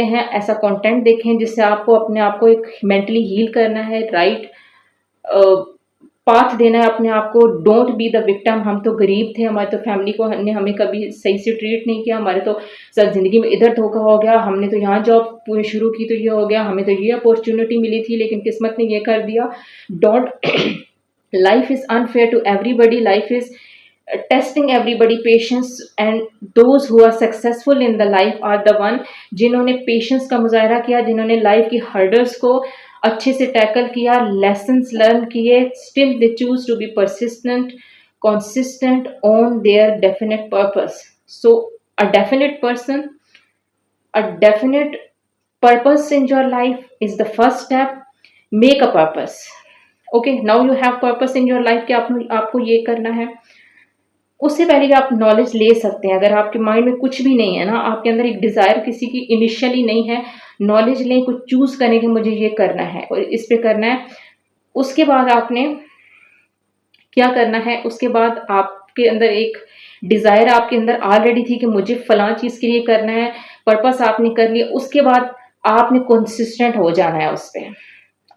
हैं, ऐसा कंटेंट देखें जिससे आपको अपने आप को एक मेंटली हील करना है, राइट पाथ देना है अपने आप को। Don't be the victim. हम तो गरीब थे, हमारी तो फैमिली को ने हमें कभी सही से ट्रीट नहीं किया, हमारे तो सर ज़िंदगी में इधर धोखा हो गया, हमने तो यहाँ जॉब शुरू की तो ये हो गया, हमें तो ये अपॉर्चुनिटी मिली थी लेकिन किस्मत ने ये कर दिया। Don't life is unfair to everybody, life is testing everybody patience, and those who are successful in the life are the one जिन्होंने पेशेंस का मुजाहरा किया, जिन्होंने लाइफ की हर्डल्स को अच्छे से टैकल किया, लेसन्स लर्न किए, still they choose to be persistent, consistent on their definite purpose. So a definite person, a definite purpose in your life is the first step. Make a purpose. Okay, now you have purpose in your life कि आपको ये करना है। उससे पहले भी आप knowledge ले सकते हैं। अगर आपके माइंड में कुछ भी नहीं है ना, आपके अंदर एक डिज़ायर किसी की इनिशियली नहीं है, नॉलेज लें, कुछ चूज़ करें कि मुझे ये करना है और इस पे करना है। उसके बाद आपने क्या करना है, उसके बाद आपके अंदर एक डिज़ायर आपके अंदर ऑलरेडी थी कि मुझे फलां चीज़ के लिए करना है, पर्पस आपने कर लिया। उसके बाद आपने कंसिस्टेंट हो जाना है उस पे।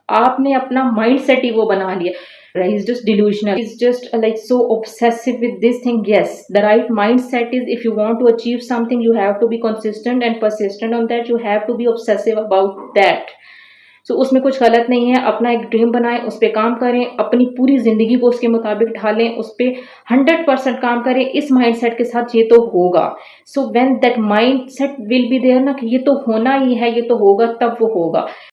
आपने अपना माइंड सेट ही वो बना लिया। He's just delusional. He's just like so obsessive with this thing. Yes, the right mindset is if you want to achieve something, you have to be consistent and persistent on that. You have to be obsessive about that. So उसमें कुछ गलत नहीं है। अपना एक dream बनाएं, उस पर काम करें, अपनी पूरी ज़िंदगी को उसके मुताबिक ढालें, उस पर 100% काम करें इस माइंडसेट के साथ। ये तो होगा। So when that mindset will be there ना कि ये तो होना ही है, ये तो होगा, तब वो होगा।